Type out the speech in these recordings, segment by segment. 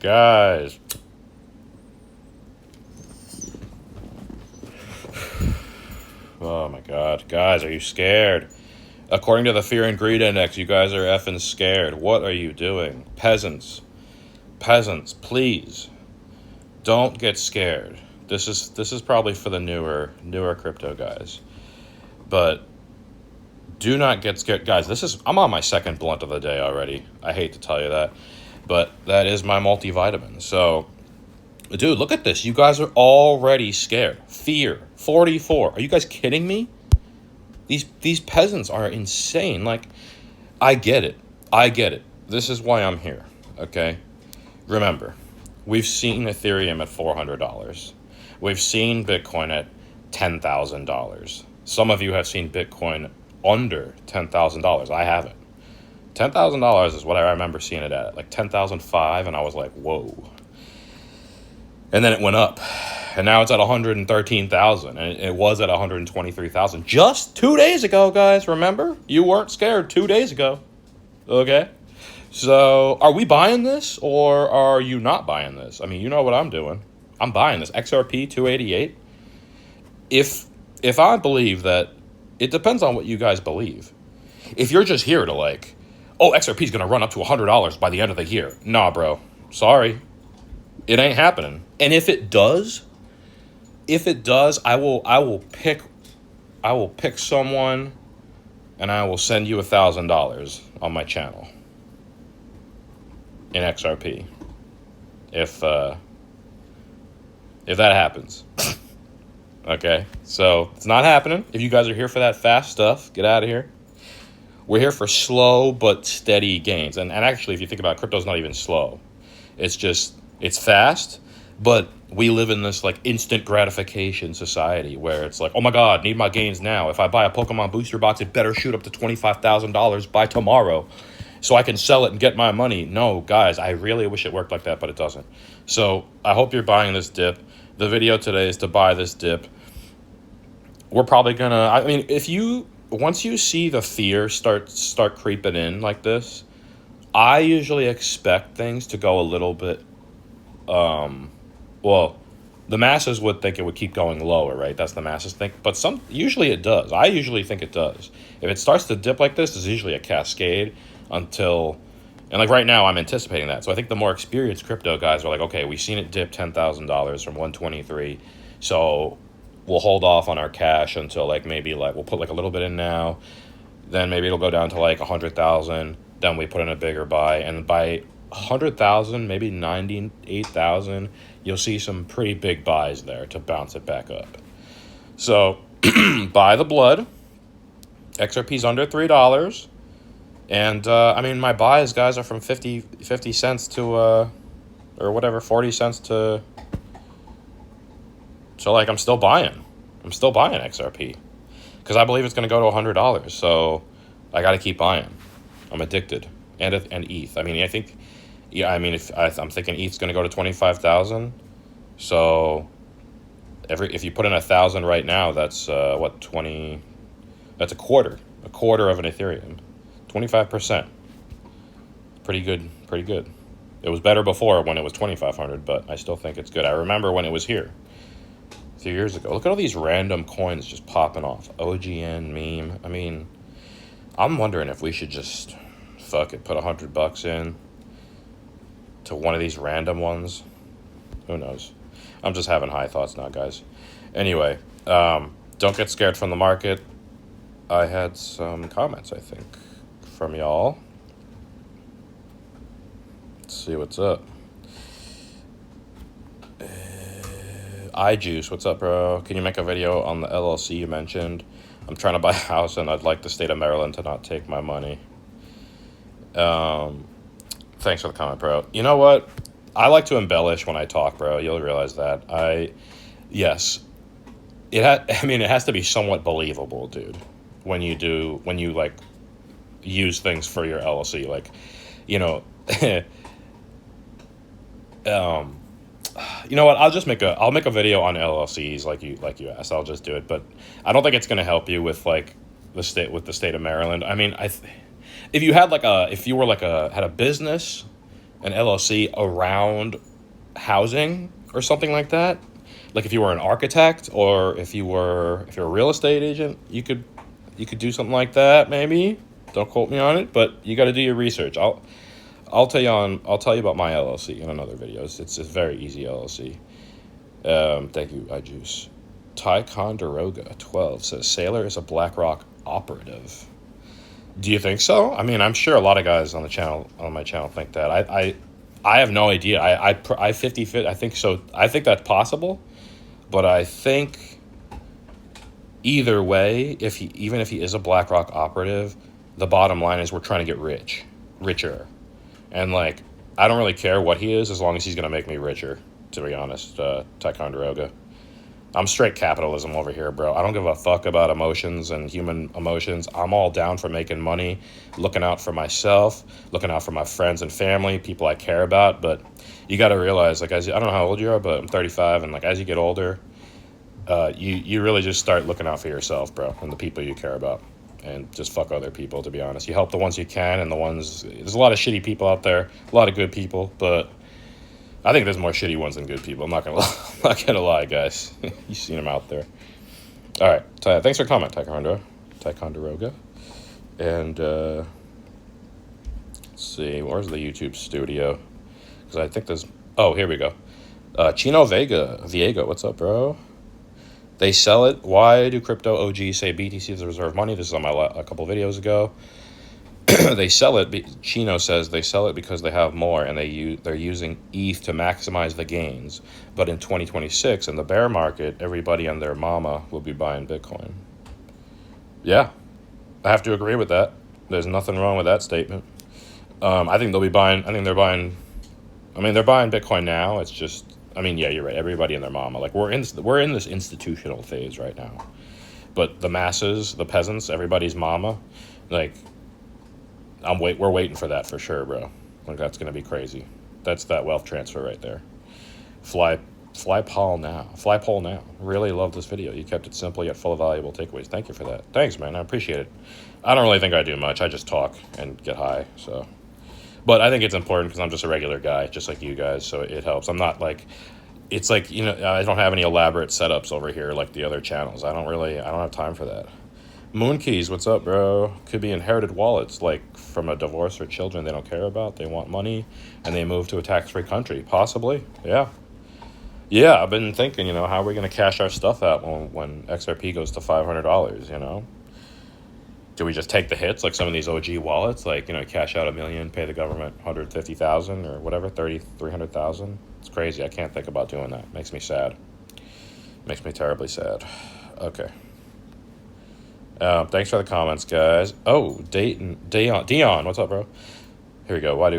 Guys. Oh my god. Guys, are you scared? According to the Fear and Greed Index, you guys are effing scared. What are you doing? Peasants. Peasants, please. Don't get scared. This is probably for the newer crypto guys. But do not get scared. Guys, I'm on my second blunt of the day already. I hate to tell you that. But that is my multivitamin. So, dude, look at this. You guys are already scared. Fear. 44. Are you guys kidding me? These peasants are insane. Like, I get it. This is why I'm here. Okay? Remember, we've seen Ethereum at $400. We've seen Bitcoin at $10,000. Some of you have seen Bitcoin under $10,000. I haven't. $10,000 is what I remember seeing it at, like 10,005, and I was like, whoa. And then it went up, and now it's at 113,000, and it was at 123,000 just 2 days ago, guys. Remember, you weren't scared 2 days ago. Okay, so are we buying this or are you not buying this? I mean, you know what I'm doing. I'm buying this XRP 288. If I believe that, it depends on what you guys believe. If you're just here to like, oh, XRP is gonna run up to $100 by the end of the year, nah, bro. Sorry. It ain't happening. And if it does, I will pick someone, and I will send you $1,000 on my channel in XRP. If that happens, okay. So it's not happening. If you guys are here for that fast stuff, get out of here. We're here for slow but steady gains. And actually, if you think about it, crypto's not even slow. It's fast, but we live in this like instant gratification society where it's like, oh my God, need my gains now. If I buy a Pokemon booster box, it better shoot up to $25,000 by tomorrow so I can sell it and get my money. No, guys, I really wish it worked like that, but it doesn't. So I hope you're buying this dip. The video today is to buy this dip. We're probably gonna, once you see the fear start creeping in like this, I usually expect things to go a little bit, the masses would think it would keep going lower, right? That's the masses think. But usually it does. I usually think it does. If it starts to dip like this, there's usually a cascade until, and like right now I'm anticipating that. So I think the more experienced crypto guys are like, okay, we've seen it dip $10,000 from 123. So we'll hold off on our cash until like maybe like we'll put like a little bit in now. Then maybe it'll go down to like 100,000. Then we put in a bigger buy, and by 100,000, maybe 98,000, you'll see some pretty big buys there to bounce it back up. So buy the blood. XRP's under $3, and my buys, guys, are from 50 cents to or whatever, 40 cents to. So like I'm still buying XRP because I believe it's going to go to $100. So I got to keep buying. I'm addicted, and ETH. I'm thinking ETH's going to go to 25,000. So if you put in 1,000 right now, that's 20. That's a quarter of an Ethereum, 25%. Pretty good. It was better before when it was 2,500, but I still think it's good. I remember when it was here a few years ago. Look at all these random coins just popping off. OGN meme. I'm wondering if we should just put $100 in to one of these random ones. Who knows? I'm just having high thoughts now, guys. Anyway, don't get scared from the market. I had some comments, I think, from y'all. Let's see what's up. iJuice, what's up, bro? Can you make a video on the LLC you mentioned? I'm trying to buy a house, and I'd like the state of Maryland to not take my money. Thanks for the comment, bro. You know what? I like to embellish when I talk, bro. You'll realize that. Yes. It has to be somewhat believable, dude. When you like use things for your LLC, like, you know what? I'll make a video on LLCs like you asked. I'll just do it, but I don't think it's gonna help you with like the state of Maryland. If you had had a business an LLC around housing or something like that. Like if you were an architect or if you're a real estate agent, you could do something like that maybe. Don't quote me on it, but you got to do your research. I'll tell you about my LLC in another video. It's a very easy LLC. Thank you, iJuice. Ticonderoga 12 says Sailor is a BlackRock operative. Do you think so? I mean, I'm sure a lot of guys on my channel think that. I have no idea. I 50 I think so. I think that's possible, but I think either way, even if he is a BlackRock operative, the bottom line is we're trying to get richer, and like I don't really care what he is as long as he's gonna make me richer. To be honest, Ticonderoga. I'm straight capitalism over here, bro. I don't give a fuck about emotions and human emotions. I'm all down for making money, looking out for myself, looking out for my friends and family, people I care about. But you got to realize, like, I don't know how old you are, but I'm 35, and like as you get older, you really just start looking out for yourself, bro, and the people you care about, and just fuck other people. To be honest, you help the ones you can, and there's a lot of shitty people out there, a lot of good people, but I think there's more shitty ones than good people. I'm not gonna lie, I'm not gonna lie, guys. You've seen them out there. All right, thanks for comment, Ticonderoga. And let's see, where's the YouTube studio? Because I think there's. Oh, here we go. Chino Viego, what's up, bro? They sell it. Why do crypto OGs say BTC is the reserve money? This is on a couple videos ago. They sell it. Chino says they sell it because they have more, and they're using ETH to maximize the gains. But in 2026, in the bear market, everybody and their mama will be buying Bitcoin. Yeah, I have to agree with that. There's nothing wrong with that statement. I think they'll be buying. I think they're buying. I mean, they're buying Bitcoin now. It's just. I mean, yeah, you're right. Everybody and their mama. Like we're in this institutional phase right now. But the masses, the peasants, everybody's mama, like. We're waiting for that for sure, bro. Like that's gonna be crazy. That's that wealth transfer right there. Fly poll now. Really love this video. You kept it simple yet full of valuable takeaways. Thank you for that. Thanks, man. I appreciate it. I don't really think I do much. I just talk and get high. So, but I think it's important because I'm just a regular guy, just like you guys. So it helps. I'm not like. It's like I don't have any elaborate setups over here like the other channels. I don't have time for that. Moonkeys, what's up, bro? Could be inherited wallets, like from a divorce or children they don't care about. They want money, and they move to a tax-free country. Possibly, yeah. Yeah, I've been thinking, how are we going to cash our stuff out when XRP goes to $500, Do we just take the hits like some of these OG wallets, like, cash out $1 million, pay the government 150,000 or whatever, 300,000? It's crazy. I can't think about doing that. Makes me sad. Makes me terribly sad. Okay. Thanks for the comments, guys. Oh, Dion, what's up, bro? Here we go. Why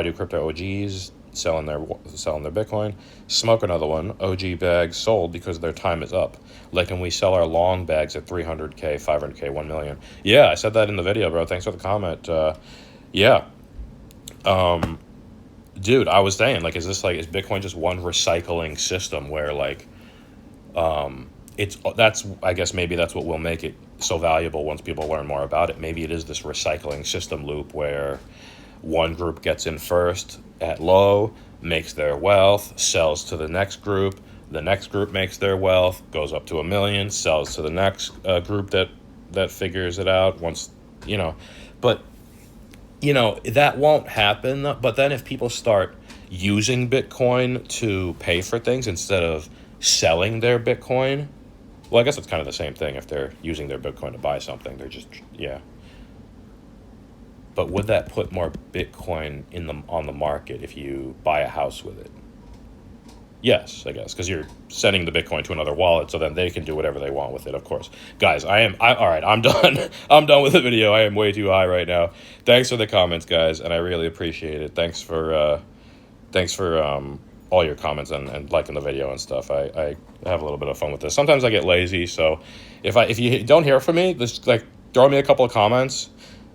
do crypto OGs selling their Bitcoin? Smoke another one. OG bags sold because their time is up. Like, can we sell our long bags at 300K, 500K, 1 million? Yeah, I said that in the video, bro. Thanks for the comment. Yeah. Dude, I was saying, like, is Bitcoin just one recycling system where, like, I guess maybe that's what will make it so valuable once people learn more about it. Maybe it is this recycling system loop where one group gets in first at low, makes their wealth, sells to the next group makes their wealth, goes up to 1 million, sells to the next group that figures it out once, but that won't happen. But then if people start using Bitcoin to pay for things instead of selling their Bitcoin, well, I guess it's kind of the same thing. If they're using their Bitcoin to buy something, they're just, yeah. But would that put more Bitcoin on the market if you buy a house with it? Yes, I guess, because you're sending the Bitcoin to another wallet, so then they can do whatever they want with it, of course. Guys, all right, I'm done. I'm done with the video. I am way too high right now. Thanks for the comments, guys, and I really appreciate it. Thanks for all your comments and liking the video and stuff. I have a little bit of fun with this. Sometimes I get lazy, so if you don't hear from me, just like throw me a couple of comments,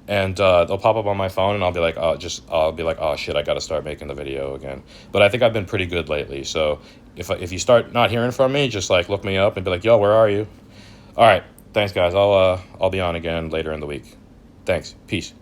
and they'll pop up on my phone, and I'll be like, oh shit, I got to start making the video again. But I think I've been pretty good lately. So if you start not hearing from me, just like look me up and be like, yo, where are you? All right, thanks, guys. I'll be on again later in the week. Thanks. Peace.